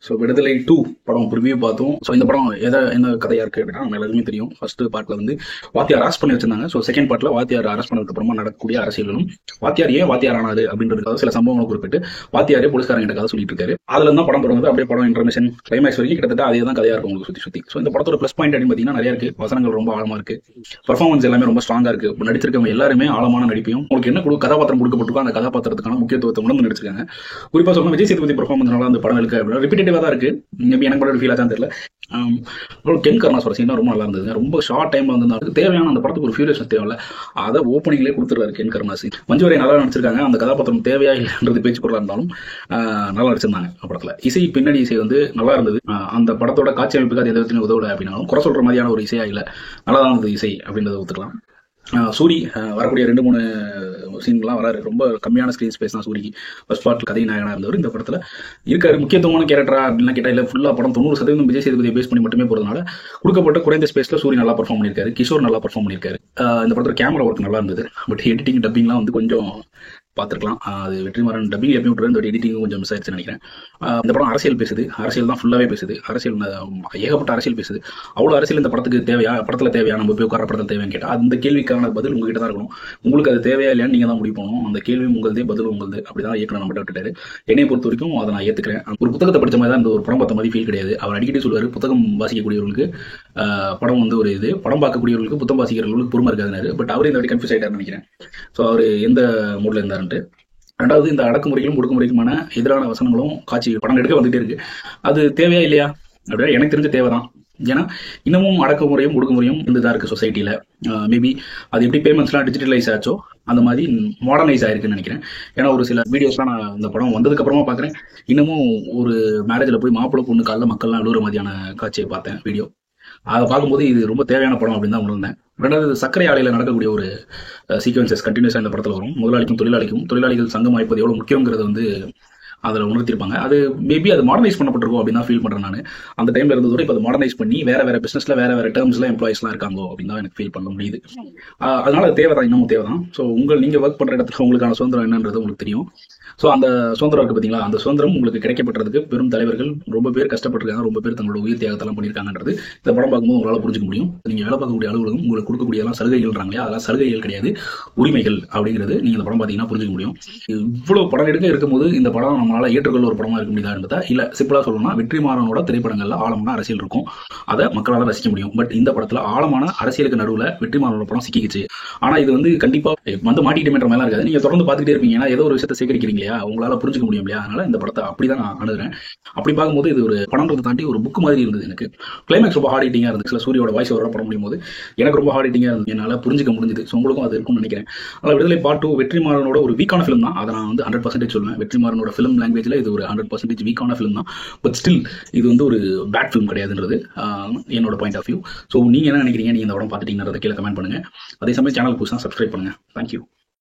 So விடுதலை 2 படம் review பார்த்தோம். ஸோ இந்த படம் என்ன கதையா இருக்கு அப்படின்னா நம்ம எல்லாருமே தெரியும். ஃபர்ஸ்ட் பார்ட்ல வந்து வாத்தியார் அரெஸ்ட் பண்ணி வச்சிருந்தாங்க. ஸோ செகண்ட் பார்ட்ல வாத்தியார் அரெஸ்ட் பண்ணதுக்கு அப்புறமா நடக்கக்கூடிய அரசியலும் வாத்தியார் ஏன் வாத்தியார் ஆனாது அப்படின்றதுக்காக சில சம்பவங்களை குறிப்பிட்டு வாத்தியாரே போலீஸ்காரங்க கதை சொல்லிட்டு இருக்காரு. அதுல இருந்தா படம் தொடங்குது. அப்படியே படம் இன்டர்மிஷன் கிளைமேக்ஸ் வரைக்கும் கிட்டத்தட்ட அதே தான் கதையா இருக்கும் உங்களுக்கு சுத்தி. ஸோ இந்த படத்தோட ப்ளஸ் பாயிண்ட் அப்படின்னு பார்த்தீங்கன்னா நிறைய இருக்கு. வசனங்கள் ரொம்ப ஆழமா இருக்கு, பர்ஃபார்மன்ஸ் எல்லாமே ரொம்ப ஸ்ட்ராங்கா இருக்கு. நடிச்சிருக்கவங்க எல்லாருமே ஆழமான நடிப்பையும் உங்களுக்கு என்ன கதாபாத்திரம் கொடுக்கப்பட்டிருக்கோ அந்த கதாபாத்திரத்துக்கான முக்கியத்துவத்தை உணர்ந்து நடிச்சிருக்காங்க. குறிப்பா சொல்லணும் விஜய் சேதுபதி பர்ஃபார்மன்ஸ் நல்லா அந்த படம் இருக்கு அப்படின்னா ரிப்பீட்டேட்டிவா தான் இருக்கு. மேபி எனக்கு மட்டும் ஃபீல் ஆச்சான்னு தெரியல. கென் கருணாஸ் சீன் ரொம்ப நல்லா இருந்தது. ரொம்ப ஷார்ட் டைம்ல வந்து அதுக்கு தேவையான அந்த படத்துக்கு ஒரு ஃபியூரியஸ் தேவையில்ல, அதை ஓப்பனிங்லேயே கொடுத்துருக்காரு கென் கருணாஸ். மஞ்சு வாரியர் நல்லா நடிச்சிருக்காங்க. அந்த கதாபாத்திரம் தேவையா இல்லைன்றது பேச்சு பொருளாக இருந்தாலும் நல்லா நடிச்சிருந்தாங்க படத்துல. இசை பின்னணி இசை வந்து நல்லா இருந்தது. அந்த படத்தோட காட்சி அமைப்புக்கு அது எதிர்த்து உதவலை அப்படின்னாலும் குறை சொல்ற மாதிரியான ஒரு இசையா இல்லை, நல்லா தான் இருந்தது இசை அப்படின்றத ஒத்துக்கலாம். சூரி வரக்கூடிய 2-3 சீன்லாம் வராரு. ரொம்ப கம்மியான ஸ்கிரீன் ஸ்பேஸ் தான் சூரிக்கு. ஃபர்ஸ்ட் பார்ட் கதை நாயகனா இருந்தவர் இந்த படத்துல இருக்காரு. முக்கியத்துவமான கேரக்டரா அப்படின்னா கேட்டா இல்ல, ஃபுல்லா படம் 90% விஜய் சேதுபதியை பேஸ் பண்ணி மட்டுமே போறதுனால கொடுக்கப்பட்ட குறைந்த ஸ்பேஸ்ல சூரி நல்லா பர்ஃபார்ம் பண்ணியிருக்காரு. கிஷோர் நல்லா பர்ஃபார்ம் பண்ணியிருக்காரு. இந்த படத்துல கேமரா ஒர்க் நல்லா இருந்தது. பட் எடிட்டிங் டப்பிங்லாம் வந்து கொஞ்சம் பார்த்துருக்கலாம். அது வெற்றிமாறன் டப்பிங் எப்பயும் விட்டுறது, இந்த எடிட்டிங் கொஞ்சம் மிஸ் ஆயிடுச்சுன்னு நினைக்கிறேன். இந்த படம் அரசியல் பேசுது, அரசியல் தான் ஃபுல்லாவே பேசுது. அரசியல் ஏகப்பட்ட அரசியல் பேசுது. அவ்வளோ அரசியல் இந்த படத்துக்கு தேவையா, படத்துல தேவையா, நம்ம போய் உட்கார படத்தில் தேவையான்னு கேட்டால் அந்த கேள்விக்கான பதில் உங்ககிட்ட தான் இருக்கணும். உங்களுக்கு அது தேவையா இல்லையான்னு நீங்க தான் முடிவு பண்ணணும். அந்த கேள்வி உங்களதே, பதில் உங்களது. அப்படிதான் இயக்குனர் நம்மகிட்ட விட்டுட்டாரு. என்னை பொறுத்த வரைக்கும் அதை நான் ஏத்துக்கிறேன். ஒரு புத்தகத்தை படிச்ச மாதிரி தான் இந்த ஒரு படம் பார்த்த மாதிரி ஃபீல் கிடையாது. அவர் அடிக்கடி சொல்லுவாரு, புத்தகம் வாசிக்கக்கூடியவர்களுக்கு படம் வந்து ஒரு இது, படம் பார்க்கக்கூடியவர்களுக்கு புத்தகம் வாசிக்கிறவர்களுக்கு பொறுமை இருக்காதுனாரு. பட் அவரே இந்த வாட்டி கன்ஃபியூஸ் ஆயிட்டாருன்னு நினைக்கிறேன். ஸோ அவர் எந்த மூட்ல இருந்தாருன்ட்டு. ரெண்டாவது, இந்த அடக்குமுறைகளும் ஒடுக்குமுறைக்குமான எதிரான வசனங்களும் காட்சி படம் எடுக்க வந்துட்டே இருக்கு. அது தேவையா இல்லையா அப்படின்னா எனக்கு தெரிஞ்ச தேவைதான். ஏன்னா இன்னமும் அடக்குமுறையும் ஒடுக்குமுறையும் இருந்துதான் இருக்கு சொசைட்டியில. மேபி அது எப்படி பேமெண்ட்ஸ்லாம் டிஜிட்டலைஸ் ஆச்சோ அந்த மாதிரி மாடர்னைஸ் ஆயிருக்குன்னு நினைக்கிறேன். ஏன்னா ஒரு சில வீடியோஸ்லாம் நான் இந்த படம் வந்ததுக்கு அப்புறமா பார்க்குறேன். இன்னமும் ஒரு மேரேஜில் போய் மாப்பிள்ளை பொண்ணு காலைல மக்கள்லாம் அழுகுற மாதிரியான காட்சியை பார்த்தேன் வீடியோ. அதை பார்க்கும்போது இது ரொம்ப தேவையான படம் அப்படின்னு தான் உணர்ந்தேன். ரெண்டாவது, சர்க்கரை ஆலையில் நடக்கக்கூடிய ஒரு சீக்வன்சஸ் கண்டினியூஸாக இந்த படத்தில் வரும். முதலாளிக்கும் தொழிலாளிகள் சங்கம் வாய்ப்பது எவ்வளோ முக்கியங்கிறது வந்து அதில் உணர்த்திருப்பாங்க. அது மேபி அது மாடர்னைஸ் பண்ணப்பட்டிருக்கோம் அப்படின்னு தான் ஃபீல் பண்ணுறேன் நான். அந்த டைமில் இருந்ததோட இப்போ அதை மாடர்னைஸ் பண்ணி வேற பிஸ்னஸில் வேற டேர்ம்ஸில் எம்ப்ளாயிஸ்லாம் இருக்காங்க அப்படின்னு தான் எனக்கு ஃபீல் பண்ண முடியுது. அதனால அது தேவை தான், இன்னமும் தேவை தான். ஸோ நீங்கள் ஒர்க் பண்ணுற இடத்துல உங்களுக்கான சுதந்திரம் என்னன்றது உங்களுக்கு தெரியும். ஸோ அந்த சுதந்திரம் இருக்குது பார்த்தீங்களா, அந்த சுதந்திரம் உங்களுக்கு கிடைக்கப்பட்டதுக்கு பெரும் தலைவர்கள் ரொம்ப பேர் கஷ்டப்பட்டிருக்காங்க, ரொம்ப பேர் தங்களோட உயிர் தியாகத்தெல்லாம் பண்ணியிருக்காங்கன்றது இந்த படம் பார்க்கும்போது உங்களால் புரிஞ்சுக்க முடியும். நீங்கள் வேலை பார்க்கக்கூடிய அலுவலகம் உங்களுக்கு கொடுக்கக்கூடியதெல்லாம் சலுகைகள்ன்றாங்களே, அதெல்லாம் சலுகைகள் கிடையாது, உரிமைகள் அப்படிங்கிறது நீங்கள் இந்த படம் பார்த்தீங்கன்னா புரிஞ்சுக்க முடியும். இவ்வளோ படம் எடுக்க இருக்கும்போது இந்த படம் நம்மளால ஏற்றுக்கொள்ள ஒரு படமா இருக்க முடியாதுன்றதா இல்ல, சிம்பிளா சொல்லணும்னா வெற்றிமாறனோட திரைப்படங்கள்ல ஆழமான அரசியல் இருக்கும், அதை மக்களால ரசிக்க முடியும். பட் இந்த படத்துல ஆழமான அரசியலுக்கு நடுவுல வெற்றிமாறனோட படம் சிக்கிச்சு. ஆனா இது வந்து கண்டிப்பா வந்து மாட்டிக்கிட்டேன்ற மாதிரி இருக்காது. நீங்க தொடர்ந்து பார்த்துட்டே இருப்பீங்க. ஏன்னா ஏதோ ஒரு விஷயத்தை சேகரிக்கிறீங்க, உங்களால புரிஞ்சுக்க முடியும் இல்லையா. அதனால இந்த படத்தை அப்படிதான் நான் அணுகிறேன். அப்படி பார்க்கும்போது இது ஒரு படம்ன்றதை தாண்டி ஒரு புக் மாதிரி இருந்தது எனக்கு. கிளைமேக்ஸ் ரொம்ப ஹார்ட் ஹிட்டிங்கா இருந்துச்சு. சில சூரியோட வாய்ஸ் ஓவரா படம் முடியும் போது எனக்கு ரொம்ப ஹார்ட் ஹிட்டிங்கா இருந்தது. என்னால புரிஞ்சுக்க முடிஞ்சது. ஸோ உங்களுக்கும் அது இருக்கும்னு நினைக்கிறேன். அதனால விடுதலை பார்ட் 2 வெற்றிமாறனோட ஒரு வீக்கான ஃபிலிம் தான். அதை நான் வந்து 100% சொல்லுவேன். வெற்றிமாறனோட ஃபிலிம் லாங்குவேஜ்ல இது ஒரு 100% வீக்கான ஃபிலிம் தான். பட் ஸ்டில் இது வந்து ஒரு பேட் ஃபிலிம் கிடையாதுன்றது என்னோட பாயிண்ட் ஆஃப் வியூ. ஸோ நீங்க என்ன நினைக்கிறீங்க? நீங்க இந்த படம் பார்த்துட்டீங்கன்றத கீழே கமெண்ட் பண்ணுங்க. அதே சமயம் சேனல் புதுசாக சப்ஸ்கிரைப் பண்ணுங்க. தேங்க்யூ.